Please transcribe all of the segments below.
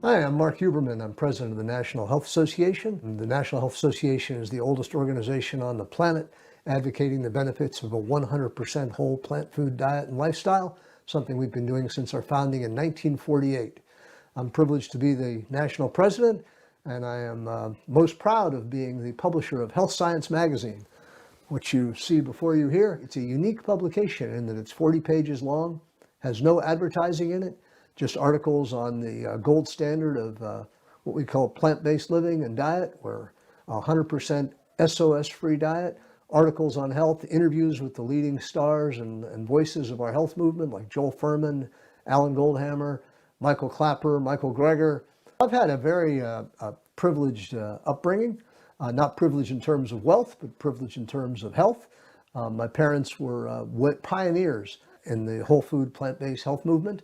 Hi, I'm Mark Huberman. I'm president of the National Health Association. And the National Health Association is the oldest organization on the planet advocating the benefits of a 100% whole plant food diet and lifestyle, something we've been doing since our founding in 1948. I'm privileged to be the national president, and I am most proud of being the publisher of Health Science Magazine. What you see before you here, it's a unique publication in that it's 40 pages long, has no advertising in it, just articles on the gold standard of what we call plant-based living and diet, or 100% SOS-free diet, articles on health, interviews with the leading stars and voices of our health movement, like Joel Fuhrman, Alan Goldhammer, Michael Clapper, Michael Greger. I've had a very privileged upbringing, not privileged in terms of wealth, but privileged in terms of health. My parents were pioneers in the whole food, plant-based health movement.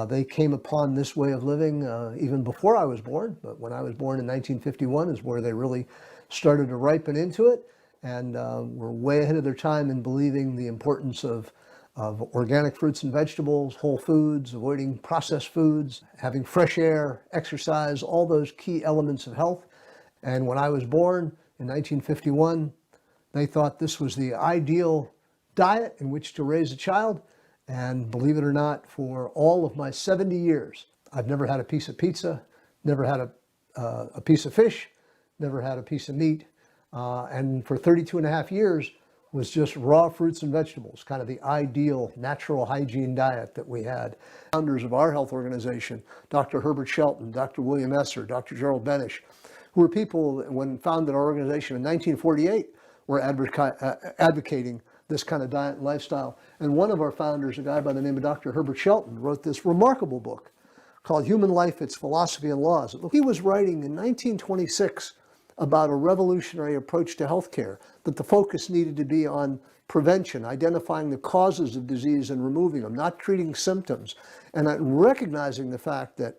They came upon this way of living even before I was born, but when I was born in 1951 is where they really started to ripen into it, and were way ahead of their time in believing the importance of organic fruits and vegetables, whole foods, avoiding processed foods, having fresh air, exercise, all those key elements of health. And when I was born in 1951, they thought this was the ideal diet in which to raise a child. And believe it or not, for all of my 70 years, I've never had a piece of pizza, never had a piece of fish, never had a piece of meat. And for 32 and a half years was just raw fruits and vegetables, kind of the ideal natural hygiene diet that we had. Founders of our health organization, Dr. Herbert Shelton, Dr. William Esser, Dr. Gerald Benish, who were people, when founded our organization in 1948, were advocating this kind of diet and lifestyle. And one of our founders, a guy by the name of Dr. Herbert Shelton, wrote this remarkable book called Human Life, Its Philosophy and Laws. He was writing in 1926 about a revolutionary approach to healthcare, that the focus needed to be on prevention, identifying the causes of disease and removing them, not treating symptoms, and recognizing the fact that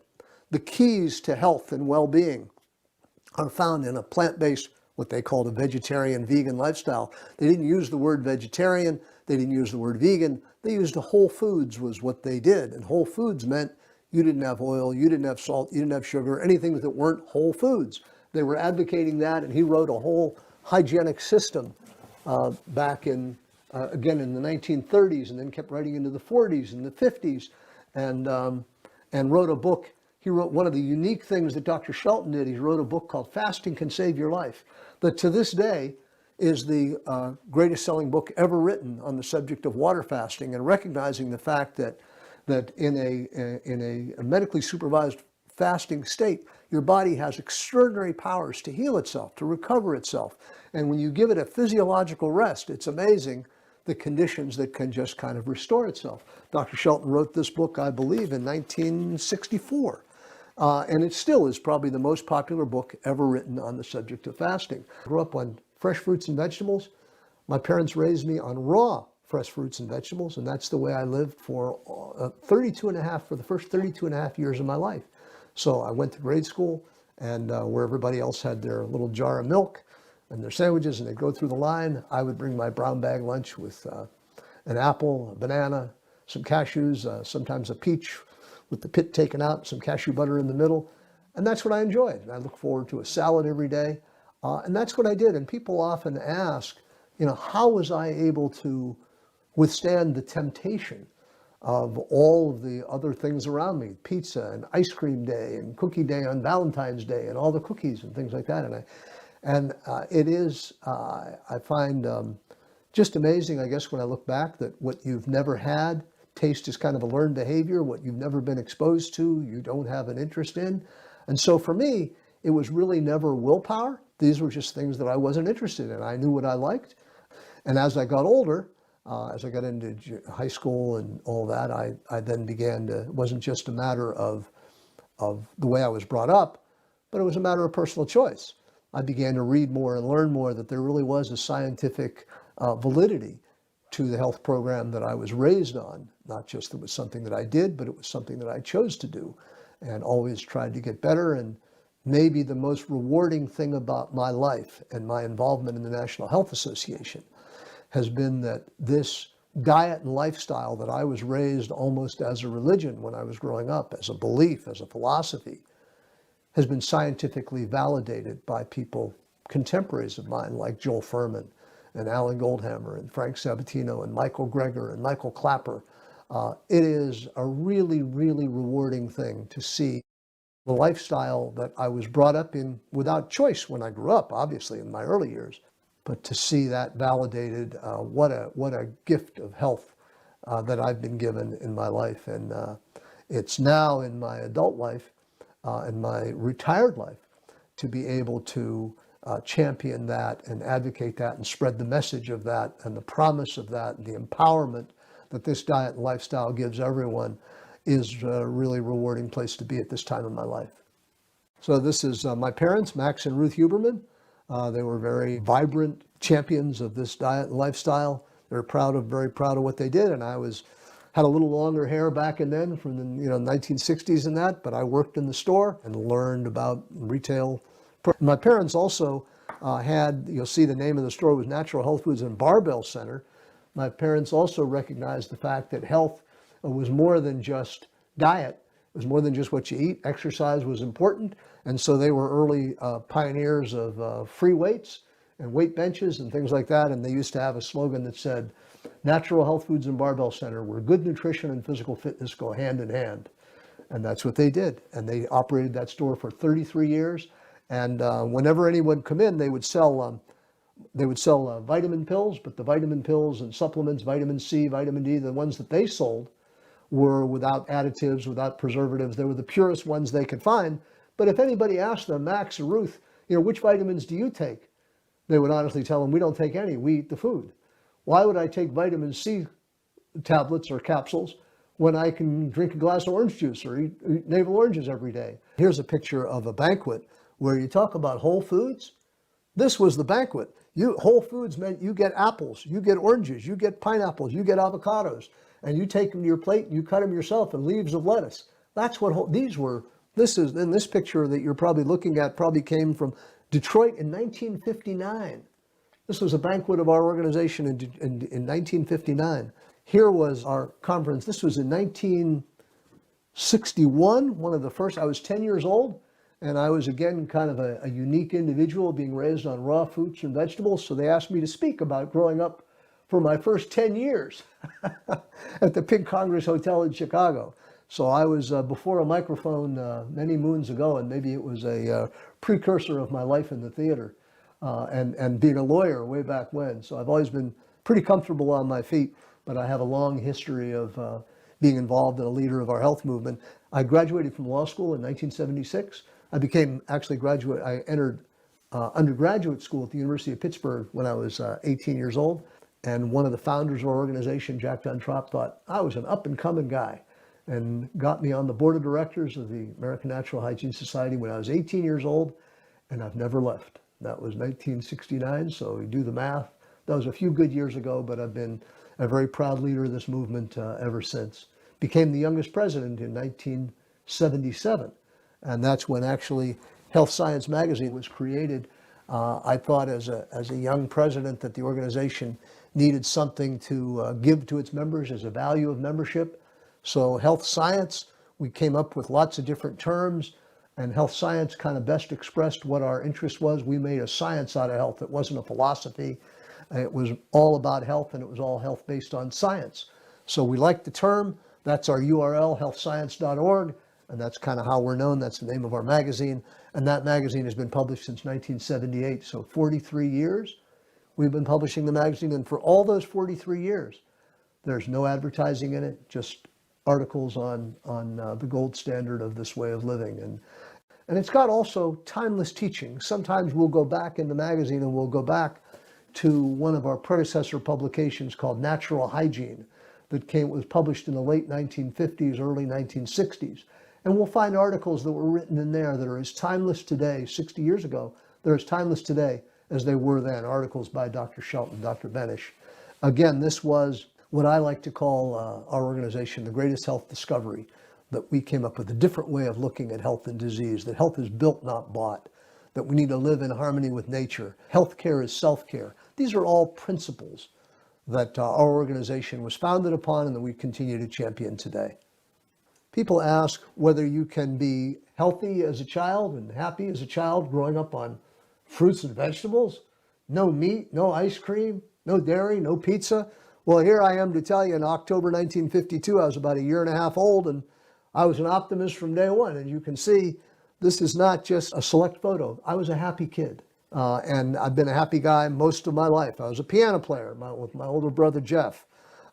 the keys to health and well-being are found in a plant-based, what they called a vegetarian vegan lifestyle. They didn't use the word vegetarian, they didn't use the word vegan, they used whole foods was what they did. And whole foods meant you didn't have oil, you didn't have salt, you didn't have sugar, anything that weren't whole foods. They were advocating that, and he wrote a whole hygienic system back in, again, in the 1930s, and then kept writing into the 40s and the 50s, and wrote a book. He wrote one of the unique things that Dr. Shelton did. He wrote a book called Fasting Can Save Your Life, that to this day is the greatest selling book ever written on the subject of water fasting, and recognizing the fact that in a medically supervised fasting state, your body has extraordinary powers to heal itself, to recover itself. And when you give it a physiological rest, it's amazing the conditions that can just kind of restore itself. Dr. Shelton wrote this book, I believe, in 1964. And it still is probably the most popular book ever written on the subject of fasting. I grew up on fresh fruits and vegetables. My parents raised me on raw fresh fruits and vegetables, and that's the way I lived for the first 32 and a half years of my life. So I went to grade school, and where everybody else had their little jar of milk and their sandwiches, and they'd go through the line, I would bring my brown bag lunch with an apple, a banana, some cashews, sometimes a peach with the pit taken out, some cashew butter in the middle. And that's what I enjoyed. And I look forward to a salad every day. And that's what I did. And people often ask, how was I able to withstand the temptation of all of the other things around me, pizza and ice cream day and cookie day on Valentine's Day and all the cookies and things like that. And it is, I find just amazing, I guess, when I look back, that what you've never had, taste is kind of a learned behavior. What you've never been exposed to, you don't have an interest in. And so for me, it was really never willpower. These were just things that I wasn't interested in. I knew what I liked. And as I got older, as I got into high school and all that, I then began to, it wasn't just a matter of the way I was brought up, but it was a matter of personal choice. I began to read more and learn more that there really was a scientific validity to the health program that I was raised on. Not just that it was something that I did, but it was something that I chose to do and always tried to get better. And maybe the most rewarding thing about my life and my involvement in the National Health Association has been that this diet and lifestyle that I was raised almost as a religion when I was growing up, as a belief, as a philosophy, has been scientifically validated by people, contemporaries of mine, like Joel Fuhrman and Alan Goldhammer and Frank Sabatino and Michael Greger and Michael Clapper. It is a really, really rewarding thing to see the lifestyle that I was brought up in without choice when I grew up, obviously, in my early years. But to see that validated, what a gift of health that I've been given in my life. And it's now in my adult life, in my retired life, to be able to champion that and advocate that and spread the message of that and the promise of that and the empowerment that this diet and lifestyle gives everyone is a really rewarding place to be at this time in my life. So this is my parents, Max and Ruth Huberman. They were very vibrant champions of this diet and lifestyle. They're very proud of what they did. And I had a little longer hair back and then from the 1960s and that, but I worked in the store and learned about retail. My parents also you'll see the name of the store was Natural Health Foods and Barbell Center. My parents also recognized the fact that health was more than just diet. It was more than just what you eat. Exercise was important. And so they were early pioneers of free weights and weight benches and things like that. And they used to have a slogan that said, Natural Health Foods and Barbell Center, where good nutrition and physical fitness go hand in hand. And that's what they did. And they operated that store for 33 years. And whenever anyone come in, they would sell vitamin pills, but the vitamin pills and supplements, vitamin C, vitamin D, the ones that they sold were without additives, without preservatives. They were the purest ones they could find. But if anybody asked them, Max or Ruth, which vitamins do you take? They would honestly tell them, we don't take any, we eat the food. Why would I take vitamin C tablets or capsules when I can drink a glass of orange juice or eat navel oranges every day? Here's a picture of a banquet where you talk about whole foods. This was the banquet. Whole foods meant you get apples, you get oranges, you get pineapples, you get avocados, and you take them to your plate and you cut them yourself, and leaves of lettuce. That's what these were. This picture that you're probably looking at probably came from Detroit in 1959. This was a banquet of our organization in 1959. Here was our conference. This was in 1961, one of the first. I was 10 years old. And I was, again, kind of a unique individual being raised on raw fruits and vegetables. So they asked me to speak about growing up for my first 10 years at the Pig Congress Hotel in Chicago. So I was before a microphone many moons ago, and maybe it was a precursor of my life in the theater and being a lawyer way back when. So I've always been pretty comfortable on my feet, but I have a long history of being involved and a leader of our health movement. I graduated from law school in 1976. I entered undergraduate school at the University of Pittsburgh when I was 18 years old. And one of the founders of our organization, Jack Duntrop, thought I was an up-and-coming guy and got me on the board of directors of the American Natural Hygiene Society when I was 18 years old, and I've never left. That was 1969, so you do the math. That was a few good years ago, but I've been a very proud leader of this movement ever since. Became the youngest president in 1977. And that's when actually Health Science Magazine was created. I thought as a young president that the organization needed something to give to its members as a value of membership. So health science, we came up with lots of different terms, and health science kind of best expressed what our interest was. We made a science out of health. It wasn't a philosophy. It was all about health, and it was all health based on science. So we liked the term. That's our URL, healthscience.org. And that's kind of how we're known. That's the name of our magazine. And that magazine has been published since 1978. So 43 years we've been publishing the magazine. And for all those 43 years, there's no advertising in it, just articles on the gold standard of this way of living. And it's got also timeless teaching. Sometimes we'll go back in the magazine and we'll go back to one of our predecessor publications called Natural Hygiene that was published in the late 1950s, early 1960s. And we'll find articles that were written in there that are as timeless today, 60 years ago, they're as timeless today as they were then, articles by Dr. Shelton, Dr. Benish. Again, this was what I like to call our organization, the greatest health discovery, that we came up with a different way of looking at health and disease, that health is built, not bought, that we need to live in harmony with nature. Healthcare is self-care. These are all principles that our organization was founded upon and that we continue to champion today. People ask whether you can be healthy as a child and happy as a child growing up on fruits and vegetables, no meat, no ice cream, no dairy, no pizza. Well, here I am to tell you in October 1952, I was about a year and a half old, and I was an optimist from day one. And you can see this is not just a select photo. I was a happy kid. And I've been a happy guy most of my life. I was a piano player with my older brother, Jeff.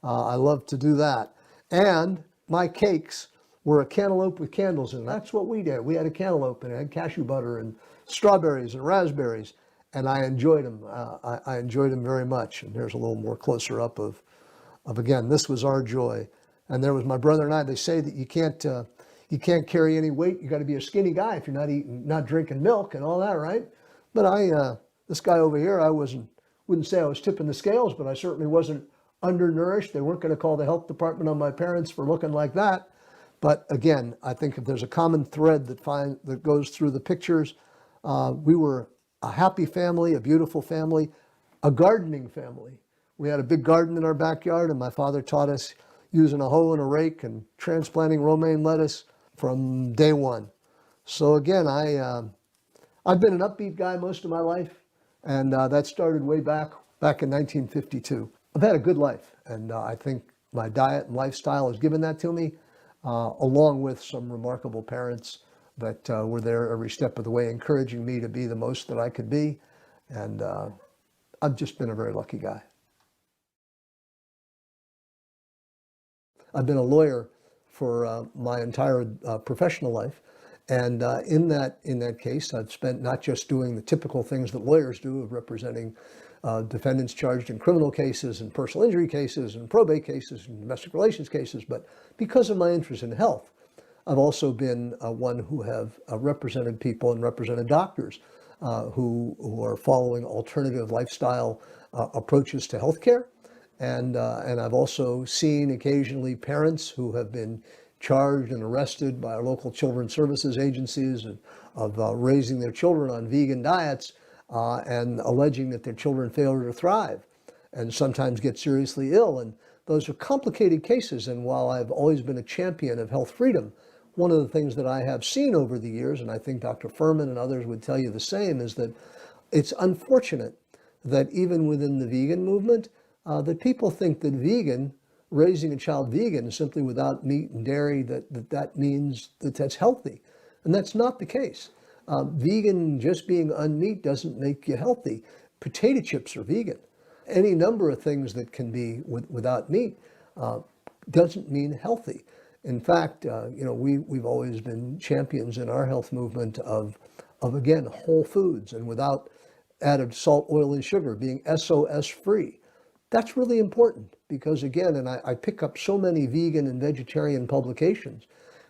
I loved to do that. And my cakes were a cantaloupe with candles in it. That's what we did. We had a cantaloupe and it had cashew butter and strawberries and raspberries. And I enjoyed them. I enjoyed them very much. And here's a little more closer up of again, this was our joy. And there was my brother and I. They say that you can't carry any weight. You got to be a skinny guy if you're not drinking milk and all that, right? But this guy over here, wouldn't say I was tipping the scales, but I certainly wasn't undernourished. They weren't going to call the health department on my parents for looking like that. But again, I think if there's a common thread that goes through the pictures, we were a happy family, a beautiful family, a gardening family. We had a big garden in our backyard, and my father taught us using a hoe and a rake and transplanting romaine lettuce from day one. So again, I've been an upbeat guy most of my life, and that started way back in 1952. I've had a good life, and I think my diet and lifestyle has given that to me, along with some remarkable parents that were there every step of the way, encouraging me to be the most that I could be. And I've just been a very lucky guy. I've been a lawyer for my entire professional life. And in that case, I've spent not just doing the typical things that lawyers do of representing defendants charged in criminal cases and personal injury cases and probate cases and domestic relations cases, but because of my interest in health, I've also been one who have represented people and represented doctors who are following alternative lifestyle approaches to healthcare. And I've also seen occasionally parents who have been charged and arrested by our local children's services agencies of raising their children on vegan diets and alleging that their children fail to thrive and sometimes get seriously ill. And those are complicated cases. And while I've always been a champion of health freedom, one of the things that I have seen over the years, and I think Dr. Furman and others would tell you the same, is that it's unfortunate that even within the vegan movement, that people think that raising a child vegan simply without meat and dairy, that means that that's healthy. And that's not the case. Vegan, just being unmeat, doesn't make you healthy. Potato chips are vegan. Any number of things that can be without meat doesn't mean healthy. In fact, we've always been champions in our health movement of again, whole foods and without added salt, oil, and sugar, being SOS free. That's really important because, again, and I pick up so many vegan and vegetarian publications,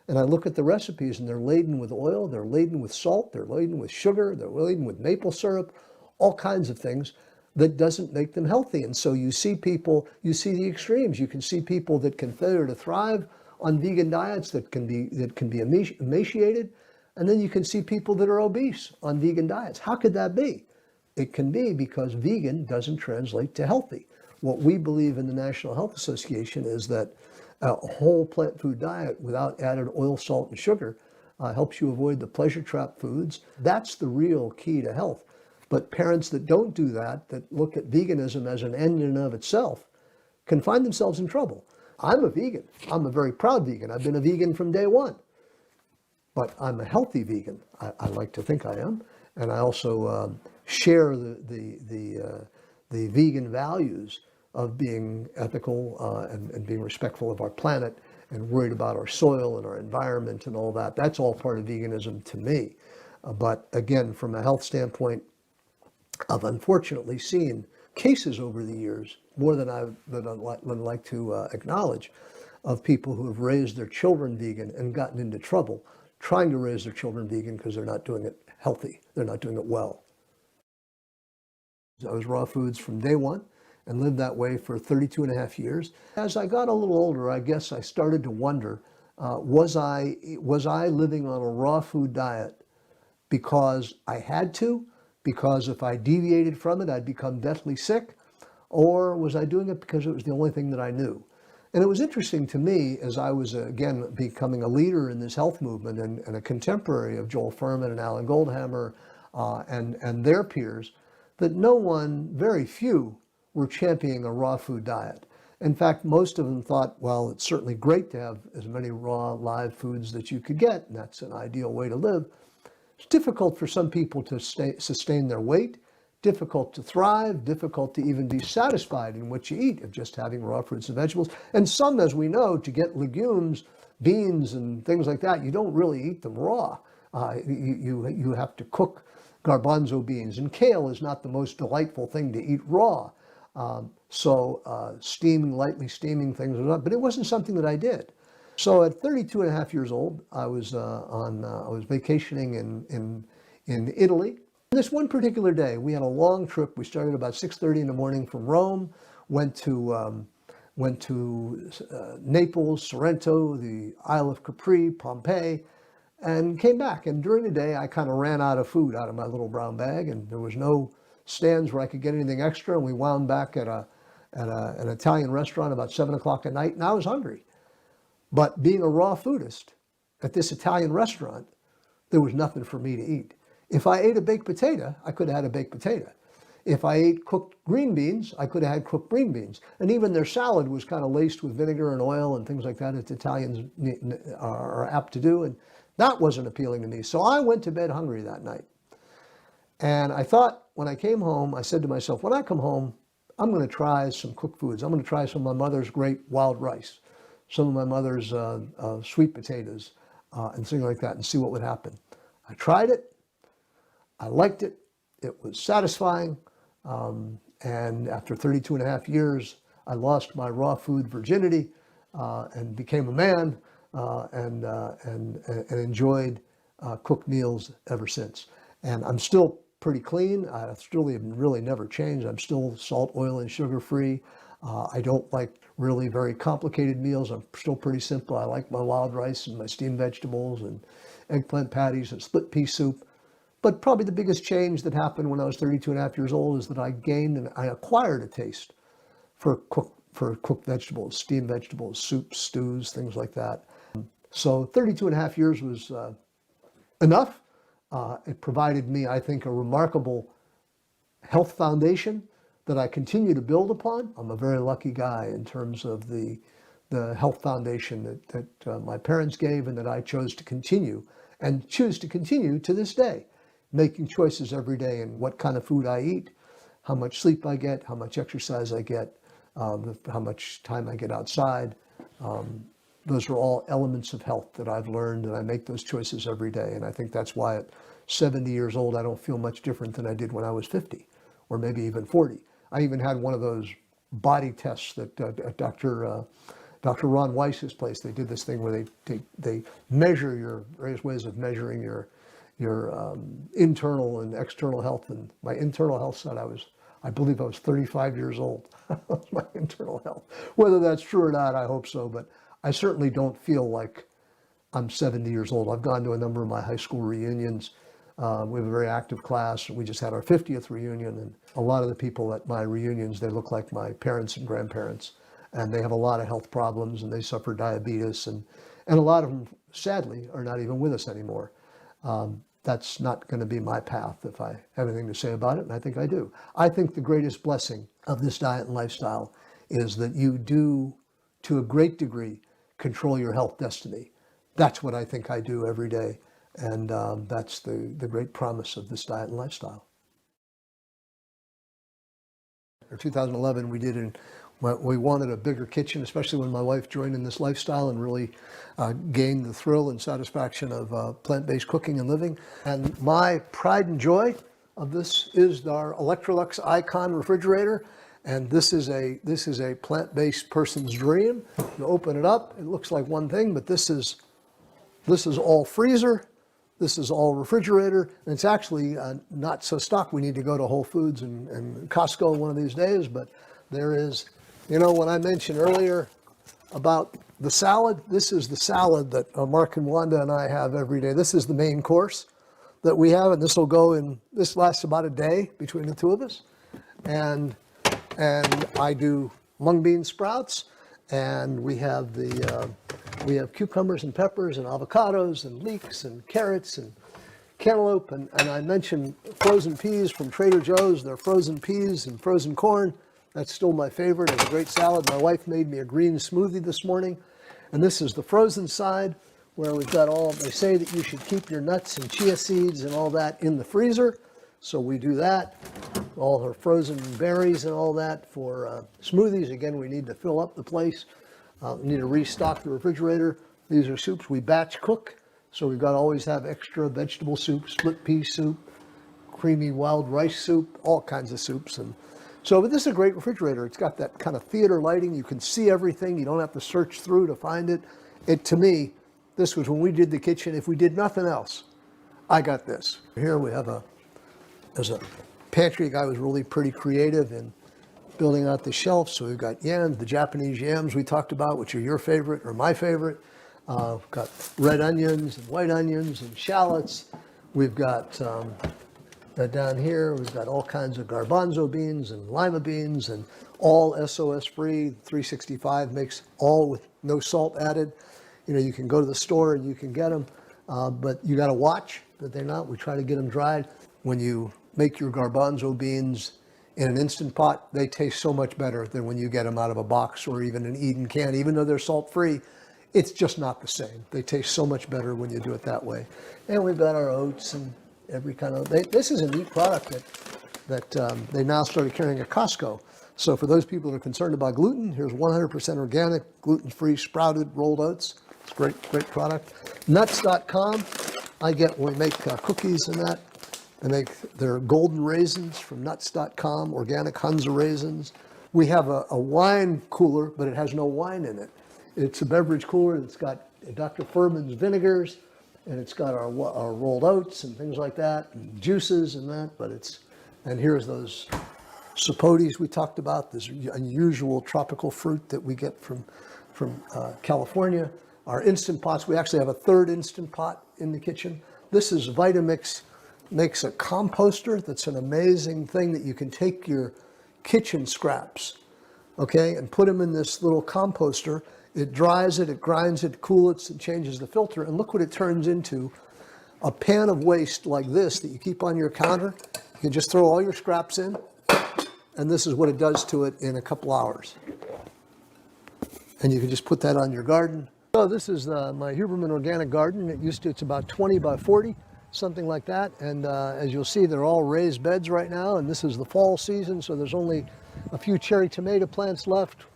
and I look at the recipes and they're laden with oil, they're laden with salt, they're laden with sugar, they're laden with maple syrup, all kinds of things that doesn't make them healthy. And so you see the extremes. You can see people that can fail to thrive on vegan diets that can be emaciated, and then you can see people that are obese on vegan diets. How could that be? It can be because vegan doesn't translate to healthy. What we believe in the National Health Association is that a whole plant food diet without added oil, salt, and sugar helps you avoid the pleasure trap foods. That's the real key to health. But parents that don't do that look at veganism as an end in and of itself, can find themselves in trouble. I'm a vegan. I'm a very proud vegan. I've been a vegan from day one. But I'm a healthy vegan. I like to think I am. And I also share the vegan values of being ethical and being respectful of our planet and worried about our soil and our environment and all that. That's all part of veganism to me. But again, from a health standpoint, I've unfortunately seen cases over the years, more than I'd like to acknowledge, of people who have raised their children vegan and gotten into trouble trying to raise their children vegan because they're not doing it healthy. They're not doing it well. I was raw foods from day one and lived that way for 32 and a half years. As I got a little older, I guess I started to wonder, was I living on a raw food diet because I had to, because if I deviated from it, I'd become deathly sick, or was I doing it because it was the only thing that I knew? And it was interesting to me as I was, again, becoming a leader in this health movement and a contemporary of Joel Fuhrman and Alan Goldhammer and their peers, that no one, very few, were championing a raw food diet. In fact, most of them thought, well, it's certainly great to have as many raw, live foods that you could get, and that's an ideal way to live. It's difficult for some people to sustain their weight, difficult to thrive, difficult to even be satisfied in what you eat of just having raw fruits and vegetables. And some, as we know, to get legumes, beans, and things like that, you don't really eat them raw. You have to cook garbanzo beans, and kale is not the most delightful thing to eat raw. Lightly steaming things, but it wasn't something that I did. So at 32 and a half years old, I was vacationing in Italy. This one particular day, we had a long trip. We started about 6:30 in the morning from Rome, went to Naples, Sorrento, the Isle of Capri, Pompeii, and came back. And during the day, I kind of ran out of food out of my little brown bag, and there was no stands where I could get anything extra. And we wound back at an Italian restaurant about 7 o'clock at night, and I was hungry. But being a raw foodist at this Italian restaurant, there was nothing for me to eat. If I ate a baked potato, I could have had a baked potato. If I ate cooked green beans, I could have had cooked green beans. And even their salad was kind of laced with vinegar and oil and things like that that Italians are apt to do. And that wasn't appealing to me. So I went to bed hungry that night. And I thought when I came home, I said to myself, when I come home, I'm going to try some cooked foods. I'm going to try some of my mother's great wild rice, some of my mother's sweet potatoes, and things like that, and see what would happen. I tried it. I liked it. It was satisfying. And after 32 and a half years, I lost my raw food virginity and became a man and enjoyed cooked meals ever since. And I'm still pretty clean. I still really never changed. I'm still salt, oil, and sugar free. I don't like really very complicated meals. I'm still pretty simple. I like my wild rice and my steamed vegetables and eggplant patties and split pea soup. But probably the biggest change that happened when I was 32 and a half years old is that I gained and I acquired a taste for cooked vegetables, steamed vegetables, soups, stews, things like that. So 32 and a half years was enough. It provided me, I think, a remarkable health foundation that I continue to build upon. I'm a very lucky guy in terms of the health foundation that my parents gave and that I chose to continue and choose to continue to this day, making choices every day in what kind of food I eat, how much sleep I get, how much exercise I get, how much time I get outside. Those are all elements of health that I've learned, and I make those choices every day. And I think that's why at 70 years old, I don't feel much different than I did when I was 50 or maybe even 40. I even had one of those body tests that Dr. Ron Weiss's place, they did this thing where they measure your various ways of measuring your internal and external health. And my internal health said I believe I was 35 years old. That was my internal health. Whether that's true or not, I hope so, but I certainly don't feel like I'm 70 years old. I've gone to a number of my high school reunions. We have a very active class. We just had our 50th reunion, and a lot of the people at my reunions, they look like my parents and grandparents, and they have a lot of health problems, and they suffer diabetes, and a lot of them, sadly, are not even with us anymore. That's not going to be my path if I have anything to say about it, and I think I do. I think the greatest blessing of this diet and lifestyle is that you do, to a great degree, control your health destiny. That's what I think I do every day, and that's the great promise of this diet and lifestyle. In 2011, we wanted a bigger kitchen, especially when my wife joined in this lifestyle and really gained the thrill and satisfaction of plant-based cooking and living. And my pride and joy of this is our Electrolux Icon refrigerator. And this is a plant-based person's dream. You open it up, it looks like one thing, but this is all freezer. This is all refrigerator, and it's actually not so stocked. We need to go to Whole Foods and Costco one of these days, but there is. You know, when I mentioned earlier about the salad, this is the salad that Mark and Wanda and I have every day. This is the main course that we have, and this lasts about a day between the two of us. And I do mung bean sprouts, and we have cucumbers and peppers and avocados and leeks and carrots and cantaloupe, and I mentioned frozen peas from Trader Joe's. They're frozen peas and frozen corn. That's still my favorite. It's a great salad. My wife made me a green smoothie this morning. And this is the frozen side, where we've got they say that you should keep your nuts and chia seeds and all that in the freezer. So we do that. All her frozen berries and all that for smoothies. Again, we need to fill up the place. We need to restock the refrigerator. These are soups we batch cook. So we've got to always have extra vegetable soup, split pea soup, creamy wild rice soup, all kinds of soups. And so, but this is a great refrigerator. It's got that kind of theater lighting. You can see everything. You don't have to search through to find it. To me, this was when we did the kitchen. If we did nothing else, I got this. Here we have there's a pantry guy was really pretty creative in building out the shelf. So we've got yams, the Japanese yams we talked about, which are your favorite or my favorite. We've got red onions and white onions and shallots. We've got down here, we've got all kinds of garbanzo beans and lima beans, and all SOS free. 365 makes all with no salt added. You know, you can go to the store and you can get them, but you got to watch that they're not. We try to get them dried. When you make your garbanzo beans in an Instant Pot, they taste so much better than when you get them out of a box or even an Eden can. Even though they're salt free, it's just not the same. They taste so much better when you do it that way. And we've got our oats and every kind of, this is a neat product that they now started carrying at Costco. So for those people that are concerned about gluten, here's 100% organic, gluten-free, sprouted, rolled oats. It's a great product. Nuts.com, I get when we make cookies and that. They make their golden raisins from Nuts.com, organic Hunza raisins. We have a wine cooler, but it has no wine in it. It's a beverage cooler that's got Dr. Furman's vinegars, and it's got our rolled oats and things like that, and juices and that. And here's those sapotes we talked about, this unusual tropical fruit that we get from California. Our Instant Pots, we actually have a third Instant Pot in the kitchen. This is Vitamix, makes a composter that's an amazing thing that you can take your kitchen scraps, okay, and put them in this little composter. It dries it, it grinds it, cools it, and changes the filter. And look what it turns into, a pan of waste like this that you keep on your counter. You can just throw all your scraps in, and this is what it does to it in a couple hours. And you can just put that on your garden. So this is my Huberman organic garden. It's about 20 by 40, something like that. And as you'll see, they're all raised beds right now, and this is the fall season, so there's only a few cherry tomato plants left.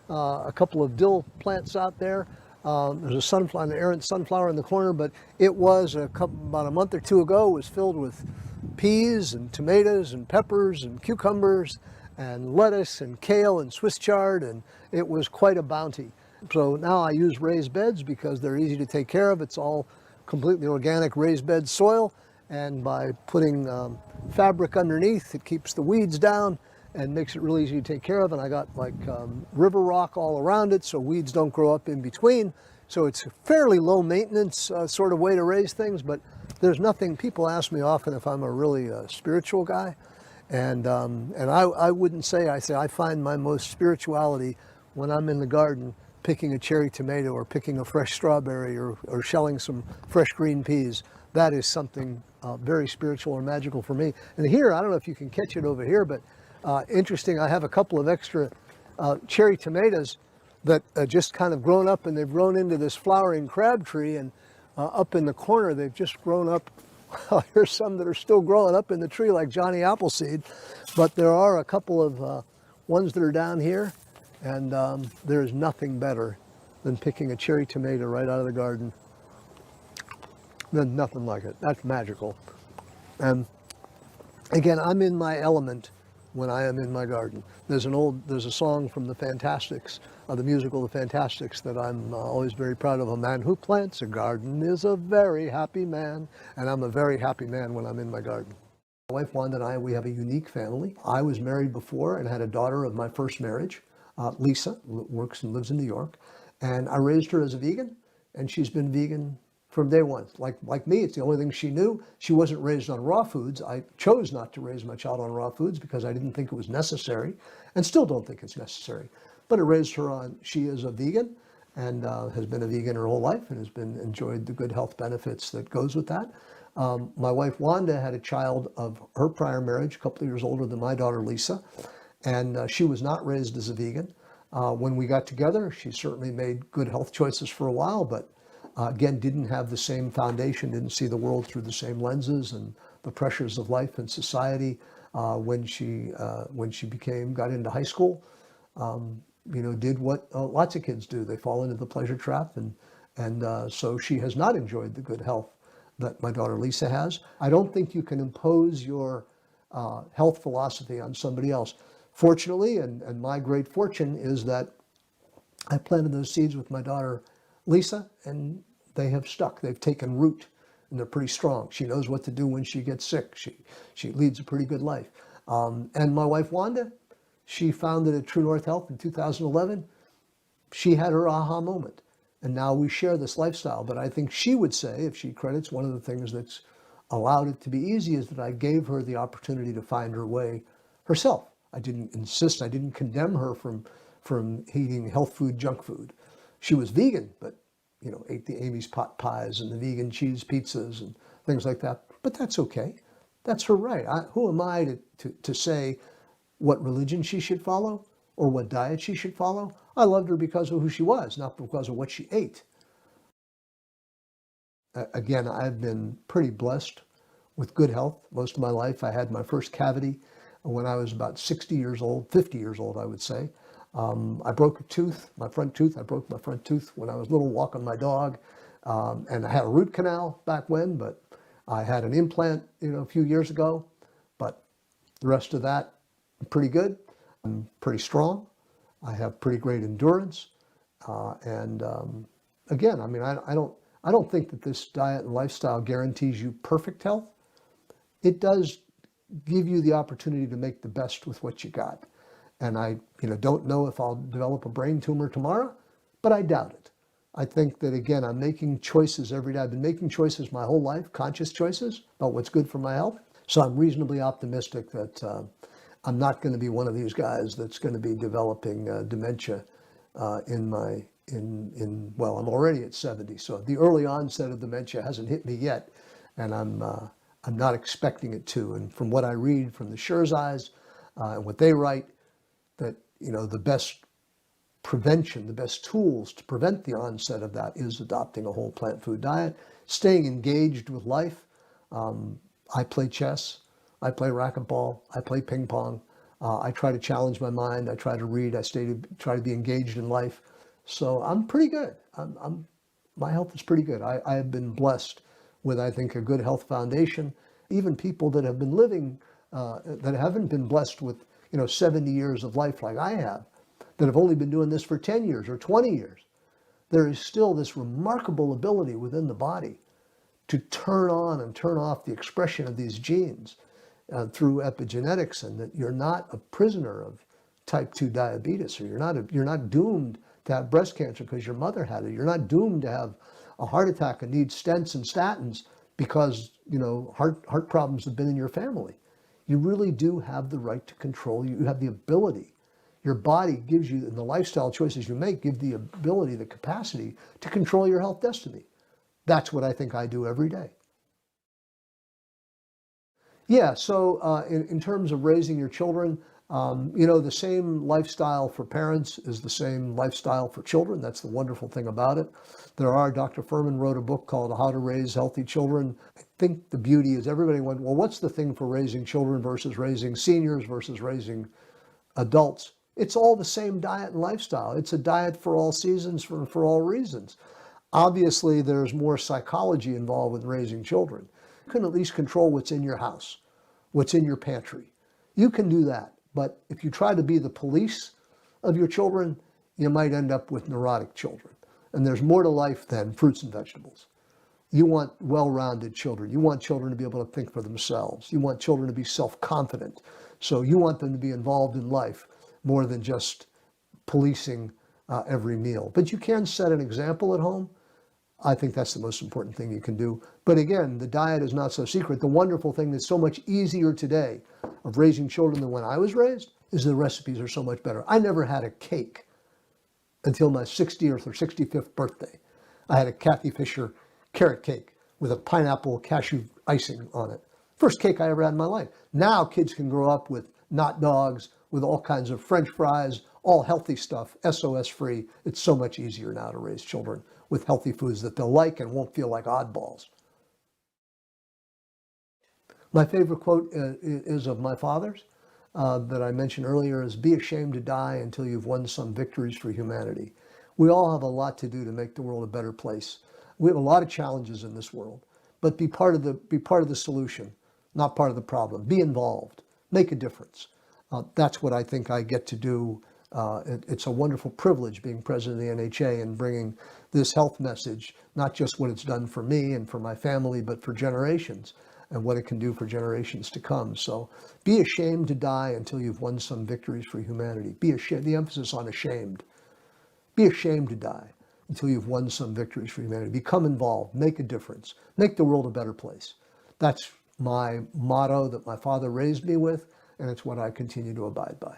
A couple of dill plants out there. There's an errant sunflower in the corner, but it was about a month or two ago, was filled with peas and tomatoes and peppers and cucumbers and lettuce and kale and Swiss chard, and it was quite a bounty. So now I use raised beds because they're easy to take care of. It's all completely organic raised bed soil, and by putting fabric underneath, it keeps the weeds down and makes it really easy to take care of. And I got like river rock all around it, so weeds don't grow up in between. So it's a fairly low maintenance sort of way to raise things, but there's nothing. People ask me often if I'm a really spiritual guy, and I wouldn't say. I find my most spirituality when I'm in the garden picking a cherry tomato or picking a fresh strawberry or shelling some fresh green peas. That is something very spiritual or magical for me. And here, I don't know if you can catch it over here, but interesting, I have a couple of extra cherry tomatoes that just kind of grown up, and they've grown into this flowering crab tree, and up in the corner they've just grown up. Here's some that are still growing up in the tree like Johnny Appleseed, but there are a couple of ones that are down here, and there's nothing better than picking a cherry tomato right out of the garden. There's nothing like it. That's magical. And again, I'm in my element when I am in my garden. There's a song from the Fantastics, the musical The Fantastics, that I'm always very proud of. A man who plants a garden is a very happy man, and I'm a very happy man when I'm in my garden. My wife Wanda and I, we have a unique family. I was married before and had a daughter of my first marriage. Lisa works and lives in New York, and I raised her as a vegan, and she's been vegan from day one. Like me, it's the only thing she knew. She wasn't raised on raw foods. I chose not to raise my child on raw foods because I didn't think it was necessary, and still don't think it's necessary. but it raised her on, she is a vegan and has been a vegan her whole life and has enjoyed the good health benefits that goes with that. My wife Wanda had a child of her prior marriage, a couple of years older than my daughter Lisa, and she was not raised as a vegan. When we got together, she certainly made good health choices for a while, but again, didn't have the same foundation, didn't see the world through the same lenses and the pressures of life and society. When she got into high school, did what lots of kids do. They fall into the pleasure trap, and so she has not enjoyed the good health that my daughter Lisa has. I don't think you can impose your health philosophy on somebody else. Fortunately, and my great fortune is that I planted those seeds with my daughter Lisa, and they have stuck. They've taken root, and they're pretty strong. She knows what to do when she gets sick. She leads a pretty good life. And my wife Wanda, she founded at True North Health in 2011. She had her aha moment, and now we share this lifestyle. But I think she would say, if she credits, one of the things that's allowed it to be easy is that I gave her the opportunity to find her way herself. I didn't insist, I didn't condemn her from eating health food, junk food. She was vegan, but ate the Amy's pot pies and the vegan cheese pizzas and things like that. But that's okay. That's her right. Who am I to say what religion she should follow or what diet she should follow? I loved her because of who she was, not because of what she ate. Again, I've been pretty blessed with good health most of my life. I had my first cavity when I was about 60 years old, 50 years old, I would say. I broke a tooth, my front tooth. I broke my front tooth when I was little, walking my dog. And I had a root canal back when, but I had an implant, a few years ago. But the rest of that, I'm pretty good. I'm pretty strong. I have pretty great endurance. Again, I mean, I don't think that this diet and lifestyle guarantees you perfect health. It does give you the opportunity to make the best with what you got. And I don't know if I'll develop a brain tumor tomorrow, but I doubt it. I think that, again, I'm making choices every day. I've been making choices my whole life, conscious choices about what's good for my health. So I'm reasonably optimistic that I'm not going to be one of these guys that's going to be developing dementia I'm already at 70. So the early onset of dementia hasn't hit me yet, and I'm not expecting it to. And from what I read from the Scherzeyes and what they write, that the best prevention, the best tools to prevent the onset of that is adopting a whole plant food diet, staying engaged with life. I play chess, I play racquetball, I play ping pong. I try to challenge my mind. I try to read. Try to be engaged in life. So I'm pretty good. My health is pretty good. I have been blessed with, I think, a good health foundation. Even people that have been living, that haven't been blessed with 70 years of life like I have, that have only been doing this for 10 years or 20 years, there is still this remarkable ability within the body to turn on and turn off the expression of these genes through epigenetics, and that you're not a prisoner of type 2 diabetes, or you're not doomed to have breast cancer because your mother had it. You're not doomed to have a heart attack and need stents and statins because heart problems have been in your family. You really do have the right to control. You have the ability. Your body gives you, and the lifestyle choices you make give the ability, the capacity to control your health destiny. That's what I think I do every day. Yeah, so in terms of raising your children, the same lifestyle for parents is the same lifestyle for children. That's the wonderful thing about it. Dr. Furman wrote a book called How to Raise Healthy Children. I think the beauty is everybody went, well, what's the thing for raising children versus raising seniors versus raising adults? It's all the same diet and lifestyle. It's a diet for all seasons, for all reasons. Obviously, there's more psychology involved with raising children. You can at least control what's in your house, what's in your pantry. You can do that. But if you try to be the police of your children, you might end up with neurotic children. And there's more to life than fruits and vegetables. You want well-rounded children. You want children to be able to think for themselves. You want children to be self-confident. So you want them to be involved in life more than just policing every meal. But you can set an example at home. I think that's the most important thing you can do. But again, the diet is not so secret. The wonderful thing that's so much easier today of raising children than when I was raised is the recipes are so much better. I never had a cake until my 60th or 65th birthday. I had a Kathy Fisher carrot cake with a pineapple cashew icing on it. First cake I ever had in my life. Now kids can grow up with not dogs, with all kinds of French fries, all healthy stuff, SOS free. It's so much easier now to raise children with healthy foods that they'll like and won't feel like oddballs. My favorite quote is of my father's that I mentioned earlier is, be ashamed to die until you've won some victories for humanity. We all have a lot to do to make the world a better place. We have a lot of challenges in this world, but be part of the solution, not part of the problem. Be involved, make a difference. That's what I think I get to do. It's a wonderful privilege being president of the NHA and bringing this health message, not just what it's done for me and for my family, but for generations, and what it can do for generations to come. So be ashamed to die until you've won some victories for humanity. Be ashamed, the emphasis on ashamed. Be ashamed to die until you've won some victories for humanity. Become involved, make a difference, make the world a better place. That's my motto that my father raised me with, and it's what I continue to abide by.